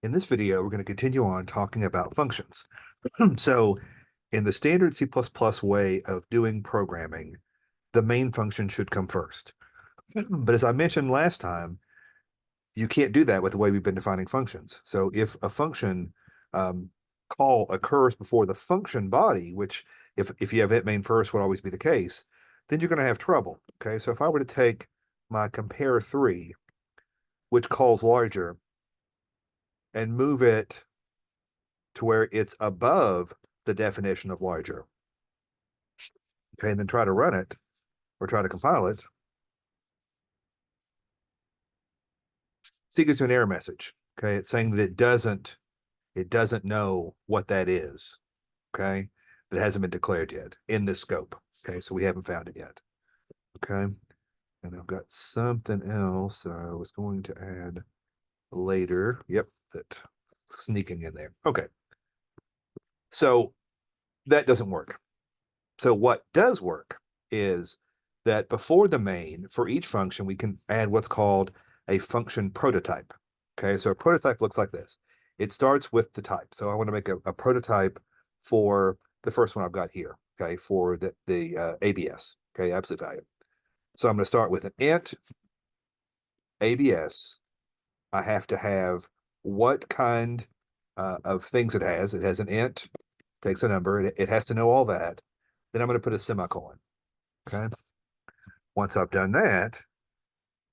In this video, we're going to continue on talking about functions. So in the standard C++ way of doing programming, the main function should come first. But as I mentioned last time, you can't do that with the way we've been defining functions. So if a function call occurs before the function body, which if you have int main first would always be the case, then you're going to have trouble. Okay, so if I were to take my compare3, which calls larger, and move it to where it's above the definition of larger, okay, and then try to run it or try to compile it, see, it gives you an error message. Okay, it's saying that it doesn't know what that is. Okay, that hasn't been declared yet in this scope. Okay, so we haven't found it yet. Okay, and I've got something else I was going to add later. Yep, that sneaking in there. Okay, so that doesn't work. So what does work is that before the main, for each function, we can add what's called a function prototype. Okay, so a prototype looks like this. It starts with the type. So I want to make a prototype for the first one I've got here, okay, for the ABS, okay, absolute value. So I'm going to start with an int ABS. I have to have what kind of things it has. It has an int, takes a number. It has to know all that. Then I'm going to put a semicolon. Okay. Once I've done that,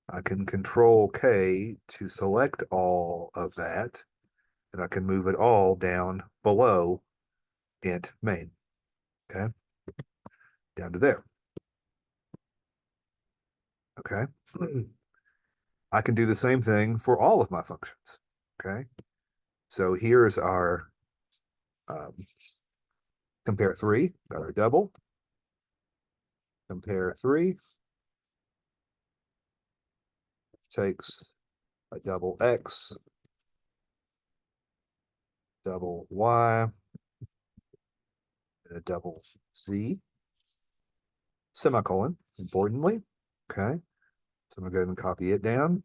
I can control K to select all of that, and I can move it all down below int main. Okay. Down to there. Okay. I can do the same thing for all of my functions. Okay. So here's our compare3, got our double. Compare3 takes a double X, double Y, and a double Z, semicolon, importantly. Okay. So I'm going to go ahead and copy it down.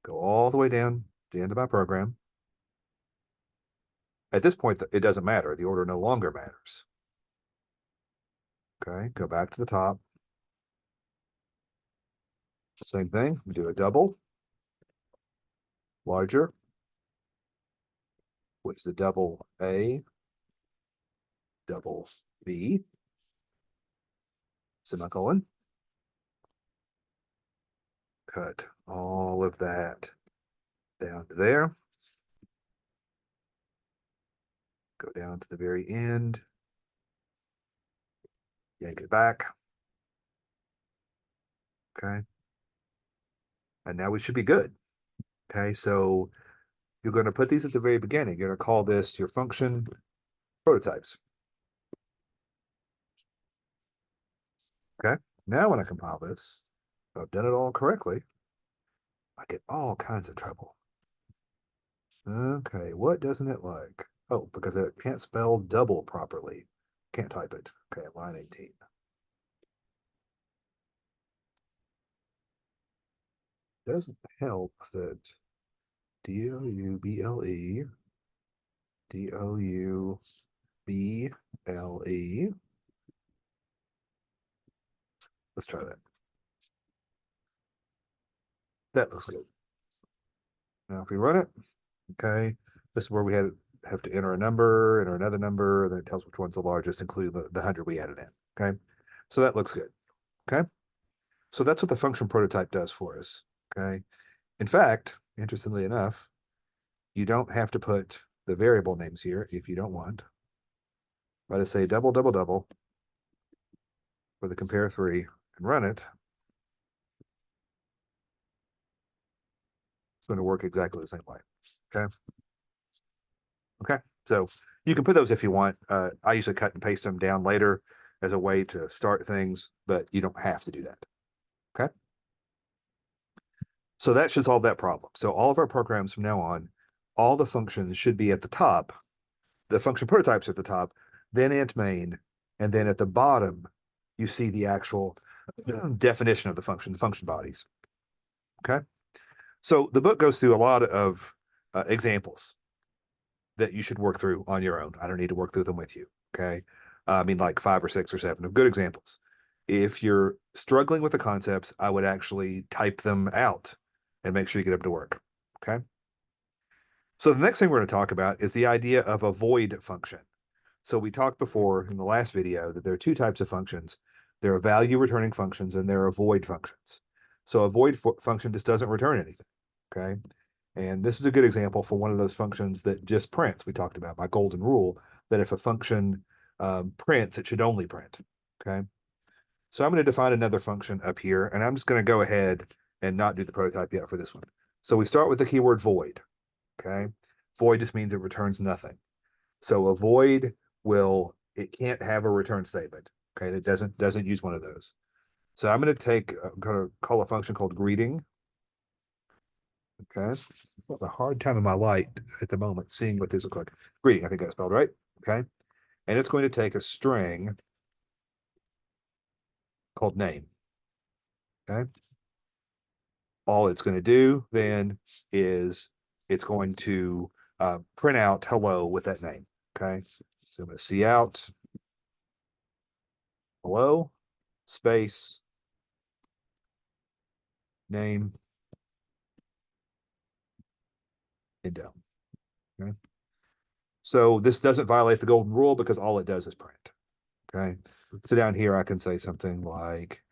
Go all the way down to the end of my program. At this point, it doesn't matter. The order no longer matters. Okay, go back to the top. Same thing, we do a double, larger, which is a double A, double B, semicolon. Cut all of that down to there. Go down to the very end. Yank it back. Okay. And now we should be good. Okay, so you're going to put these at the very beginning. You're going to call this your function prototypes. Okay, now when I compile this, if I've done it all correctly, I get all kinds of trouble. Okay, what doesn't it like? Oh, because it can't spell double properly. Can't type it. Okay, line 18. Doesn't help that D-O-U-B-L-E, D-O-U-B-L-E. Let's try that. That looks good. Now if we run it, okay, this is where we have to enter a number, enter another number, and then it tells which one's the largest, including the 100 we added in. Okay, so that looks good. Okay, so that's what the function prototype does for us. Okay, in fact, interestingly enough, you don't have to put the variable names here if you don't want. If I just say double, double, double for the compare3 and run it, it's going to work exactly the same way. Okay. Okay. So you can put those if you want. I usually cut and paste them down later as a way to start things, but you don't have to do that. Okay. So that should solve that problem. So all of our programs from now on, all the functions should be at the top. The function prototypes at the top, then int main, and then at the bottom, you see the actual definition of the function bodies. Okay. So the book goes through a lot of examples that you should work through on your own. I don't need to work through them with you. Okay. I mean, like 5 or 6 or 7 of good examples. If you're struggling with the concepts, I would actually type them out and make sure you get up to work. Okay. So the next thing we're going to talk about is the idea of a void function. So we talked before in the last video that there are two types of functions. There are value returning functions and there are void functions. So a void function just doesn't return anything. Okay. And this is a good example for one of those functions that just prints. We talked about my golden rule that if a function prints, it should only print. Okay. So I'm going to define another function up here, and I'm just going to go ahead and not do the prototype yet for this one. So we start with the keyword void. Okay. Void just means it returns nothing. So a void it can't have a return statement. Okay. It doesn't use one of those. So I'm going to call a function called greeting. Okay. I have a hard time in my light at the moment seeing what this looks like. Greeting, I think that's spelled right. Okay. And it's going to take a string called name. Okay. All it's going to do then is it's going to print out hello with that name. Okay. So I'm going to see out hello space name and down. Okay. So this doesn't violate the golden rule because all it does is print. Okay. So down here, I can say something like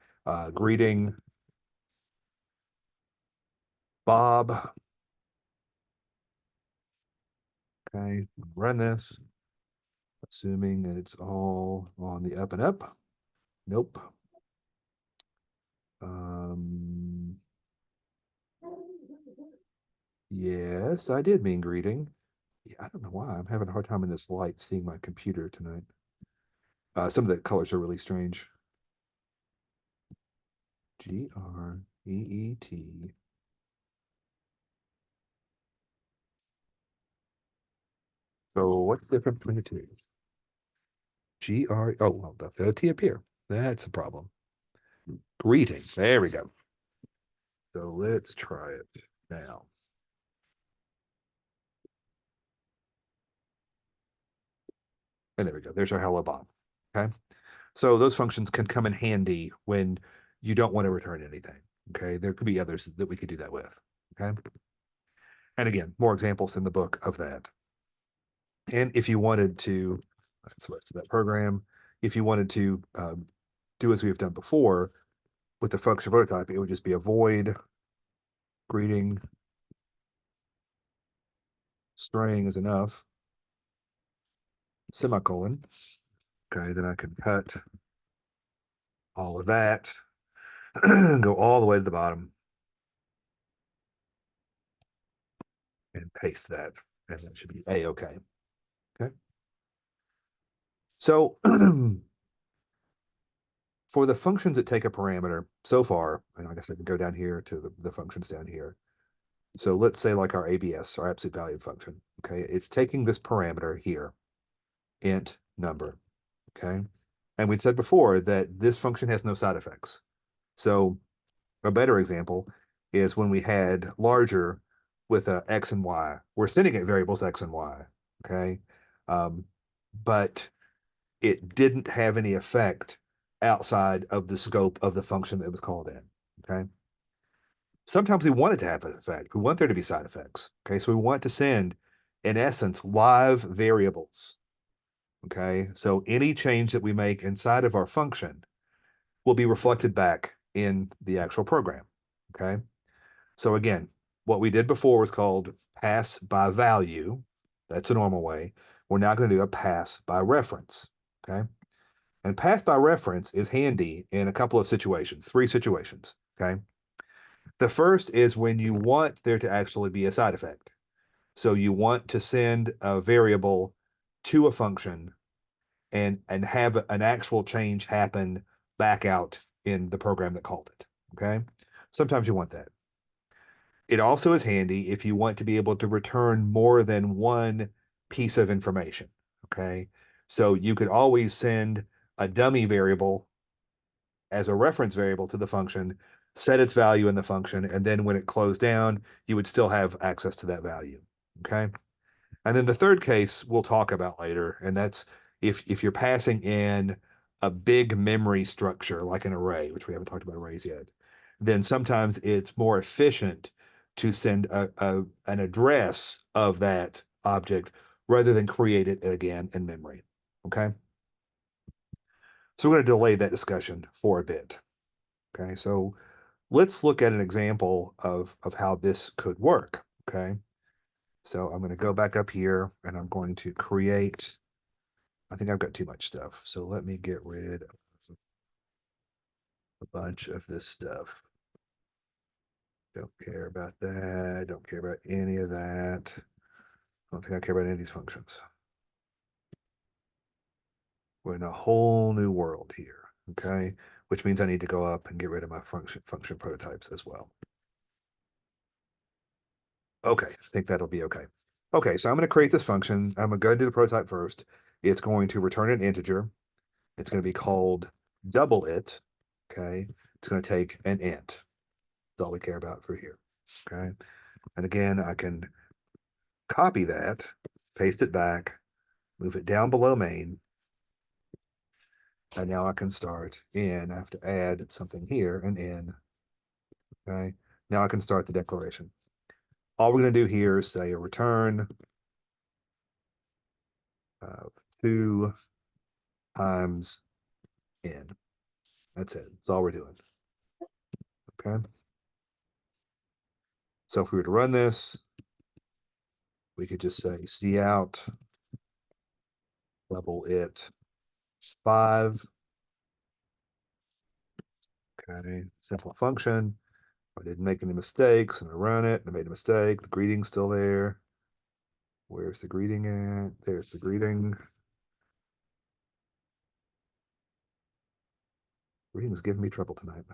greeting Bob. Okay. Run this, assuming it's all on the up and up. Nope. Yes, I did mean greeting. Yeah, I don't know why. I'm having a hard time in this light seeing my computer tonight. Some of the colors are really strange. Greet. So what's different between the two? Oh, well, the T appear. That's a problem. Greeting. There we go. So let's try it now. And there we go. There's our hello Bob. Okay. So those functions can come in handy when you don't want to return anything. Okay. There could be others that we could do that with. Okay. And again, more examples in the book of that. And if you wanted to, switch to that program, if you wanted to do as we've done before with the function prototype, it would just be a void greeting string is enough, semicolon. Okay, then I can cut all of that, go all the way to the bottom, and paste that. And that should be A-okay. Okay. So for the functions that take a parameter so far, and I guess I can go down here to the functions down here. So let's say like our ABS, our absolute value function. Okay, it's taking this parameter here, int number. Okay. And we'd said before that this function has no side effects. So a better example is when we had larger with X and Y. We're sending it variables X and Y. Okay. But it didn't have any effect outside of the scope of the function that was called in. Okay. Sometimes we want it to have an effect. We want there to be side effects. Okay. So we want to send, in essence, live variables. Okay. So any change that we make inside of our function will be reflected back in the actual program. Okay. So again, what we did before was called pass by value. That's a normal way. We're now going to do a pass by reference. Okay. And pass by reference is handy in a couple of situations, 3 situations. Okay. The first is when you want there to actually be a side effect. So you want to send a variable to a function and have an actual change happen back out in the program that called it. Okay. Sometimes you want that. It also is handy if you want to be able to return more than one piece of information. Okay. So you could always send a dummy variable as a reference variable to the function set its value in the function, and then when it closed down, you would still have access to that value. Okay. And then the third case we'll talk about later, and that's if you're passing in a big memory structure like an array, which we haven't talked about arrays yet, then sometimes it's more efficient to send an address of that object rather than create it again in memory. Okay. So we're going to delay that discussion for a bit. Okay. So let's look at an example of how this could work. Okay. So I'm going to go back up here and I'm going to create, I think I've got too much stuff. So let me get rid of a bunch of this stuff. Don't care about that. Don't care about any of that. I don't think I care about any of these functions. We're in a whole new world here. Okay. Which means I need to go up and get rid of my function prototypes as well. Okay, I think that'll be okay. Okay, so I'm going to create this function. I'm going to go do the prototype first. It's going to return an integer. It's going to be called double it. Okay, it's going to take an int. That's all we care about for here. Okay, and again, I can copy that, paste it back, move it down below main, and now I can start in. I have to add something here, an in. Okay, now I can start the declaration. All we're going to do here is say a return of 2 times n. That's it. That's all we're doing. Okay. So if we were to run this, we could just say cout double it 5. Okay. Simple function. I didn't make any mistakes and I run it and I made a mistake. The greeting's still there. Where's the greeting at? There's the greeting. Greeting's giving me trouble tonight.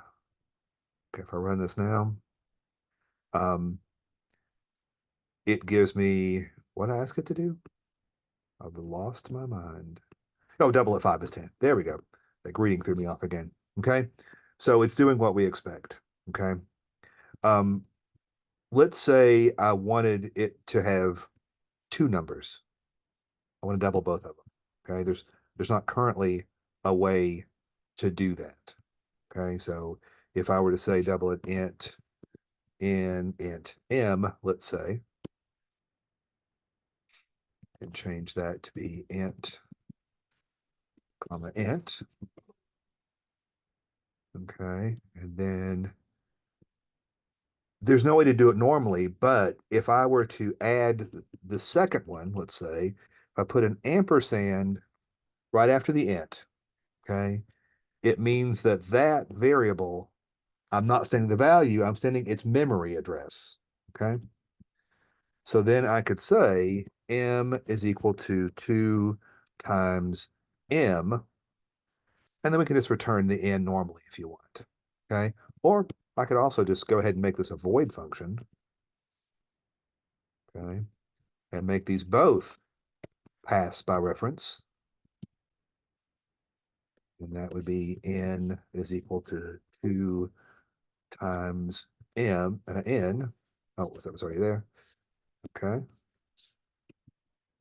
Okay, if I run this now, it gives me what I ask it to do. I've lost my mind. Oh, double at 5 is 10. There we go. That greeting threw me off again. Okay. So it's doing what we expect. Okay. Um, let's say I wanted it to have 2 numbers. I want to double both of them. Okay. There's not currently a way to do that. Okay. So if I were to say double it int int m, let's say, and change that to be int comma int. Okay. And then there's no way to do it normally, but if I were to add the second one, let's say, if I put an ampersand right after the int, okay, it means that that variable, I'm not sending the value, I'm sending its memory address, okay? So then I could say m is equal to 2 times m, and then we can just return the n normally if you want, okay? Or I could also just go ahead and make this a void function, okay, and make these both pass by reference. And that would be n is equal to 2 times m and an n. Oh, that was already there. Okay.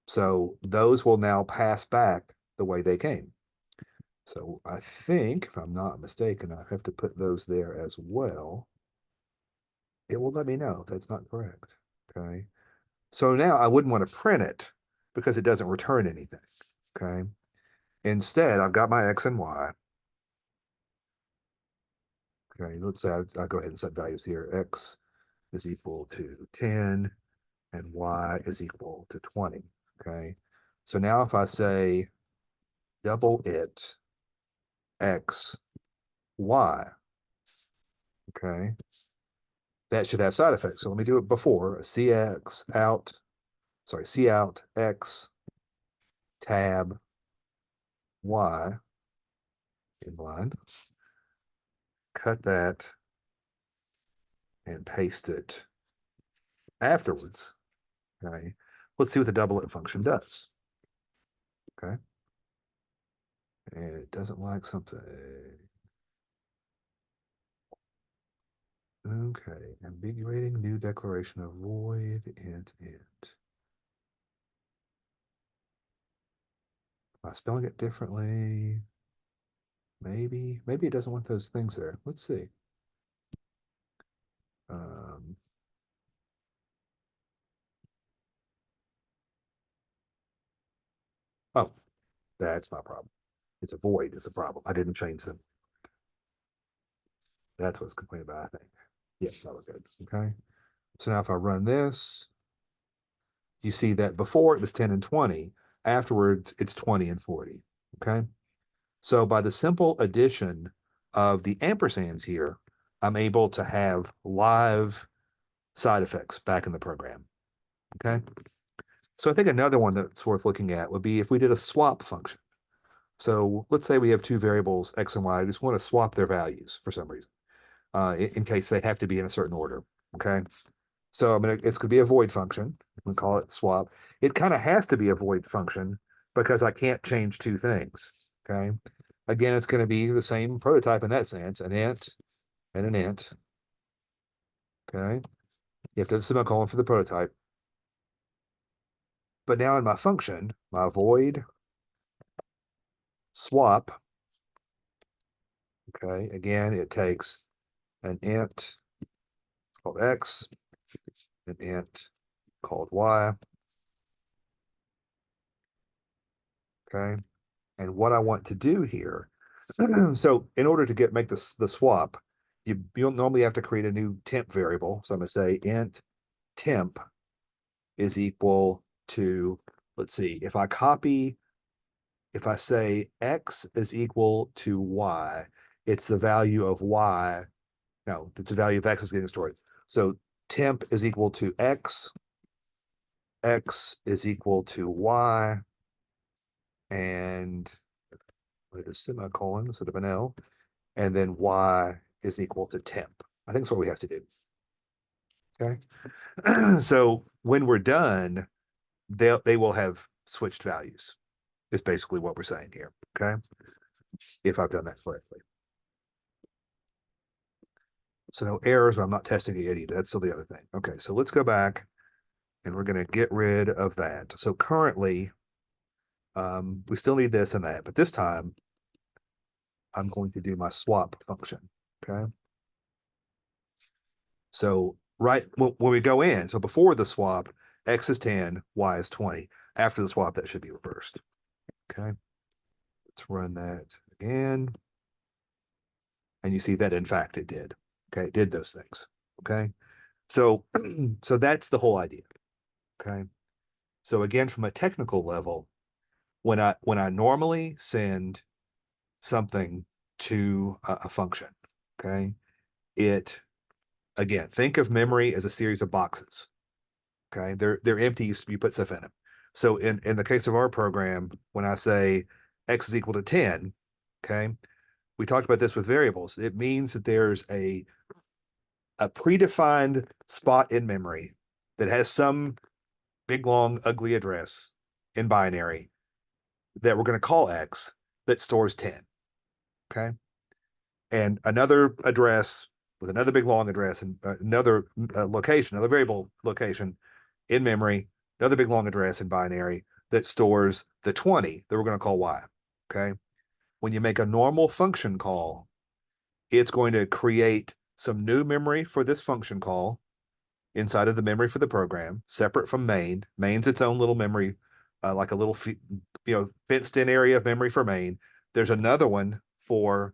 So those will now pass back the way they came. So I think, if I'm not mistaken, I have to put those there as well. It will let me know that's not correct. Okay. So now I wouldn't want to print it because it doesn't return anything. Okay. Instead, I've got my x and y. Okay, let's say I'll go ahead and set values here. X is equal to 10 and y is equal to 20. Okay, so now if I say double it x, y, okay, that should have side effects. So let me do it before. Cout x tab y inline. Cut that and paste it afterwards. Okay, let's see what the double it function does. Okay, and it doesn't like something. Okay, ambiguating new declaration of void int. Am I spelling it differently? Maybe it doesn't want those things there. Let's see. Um, oh, that's my problem. It's a void. It's a problem. I didn't change them. That's what's complaining about, I think. Yes, that was good. Okay. So now if I run this, you see that before it was 10 and 20. Afterwards, it's 20 and 40. Okay. So by the simple addition of the ampersands here, I'm able to have live side effects back in the program. Okay. So I think another one that's worth looking at would be if we did a swap function. So let's say we have two variables, X and Y. I just want to swap their values for some reason, in case they have to be in a certain order. Okay. So it's going to be a void function. We call it swap. It kind of has to be a void function because I can't change two things. Okay. Again, it's going to be the same prototype in that sense, an int and an int. Okay. You have to have a semicolon for the prototype. But now in my function, my void swap, okay, again, it takes an int called X, an int called Y. Okay. And what I want to do here, so in order to make the swap, you'll normally have to create a new temp variable. So I'm going to say int temp is equal to, let's see, if I say X is equal to Y, it's the value of Y. No, it's the value of X is getting stored. So temp is equal to X, X is equal to Y, and what is semicolon instead of an L, and then Y is equal to temp. I think that's what we have to do. Okay. So when we're done, they will have switched values, is basically what we're saying here. Okay. If I've done that correctly. So no errors, but I'm not testing it either. That's still the other thing. Okay, so let's go back and we're going to get rid of that. So currently, we still need this and that, but this time I'm going to do my swap function. Okay. So right when we go in, so before the swap, X is 10, Y is 20. After the swap, that should be reversed. Okay. Let's run that again. And you see that in fact it did. Okay. It did those things. Okay. So, so that's the whole idea. Okay. So again, from a technical level, when I normally send something to a function, okay, it again, think of memory as a series of boxes. Okay, they're empty. You put stuff in them. So in the case of our program, when I say X is equal to 10, okay, we talked about this with variables. It means that there's a predefined spot in memory that has some big long ugly address in binary that we're going to call X that stores 10. Okay. And another address with another big long address and another location, another variable location in memory, another big long address in binary that stores the 20 that we're going to call Y. Okay. When you make a normal function call, it's going to create some new memory for this function call inside of the memory for the program, separate from main. Main's its own little memory, like a little fenced in area of memory for main. There's another one for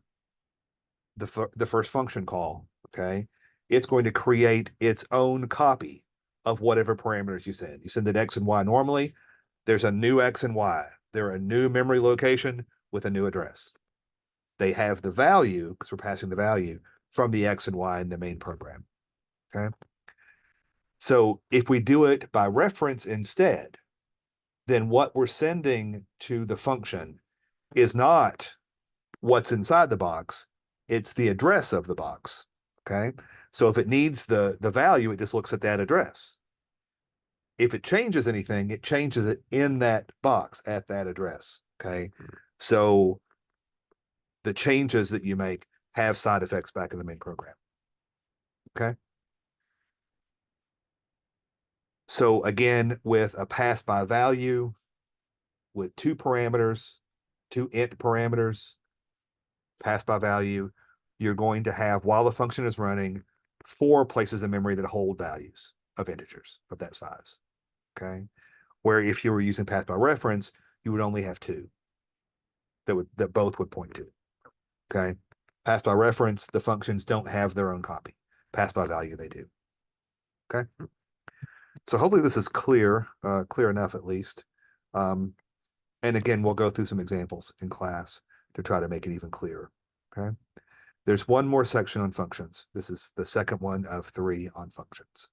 the first function call. Okay, it's going to create its own copy of whatever parameters you send. You send an X and Y normally. There's a new X and Y. They're a new memory location with a new address. They have the value because we're passing the value from the X and Y in the main program. Okay. So if we do it by reference instead, then what we're sending to the function is not what's inside the box, it's the address of the box. Okay. So if it needs the value, it just looks at that address. If it changes anything, it changes it in that box at that address. Okay. So the changes that you make have side effects back in the main program. Okay. So again, with a pass by value, with two parameters, two int parameters, pass by value, you're going to have, while the function is running, 4 places in memory that hold values of integers of that size. Okay. Where if you were using pass by reference, you would only have 2 that both would point to. Okay. Pass by reference, the functions don't have their own copy. Pass by value, they do. Okay. So hopefully this is clear, clear enough at least. And again, we'll go through some examples in class to try to make it even clearer. Okay. There's one more section on functions. This is the second one of 3 on functions.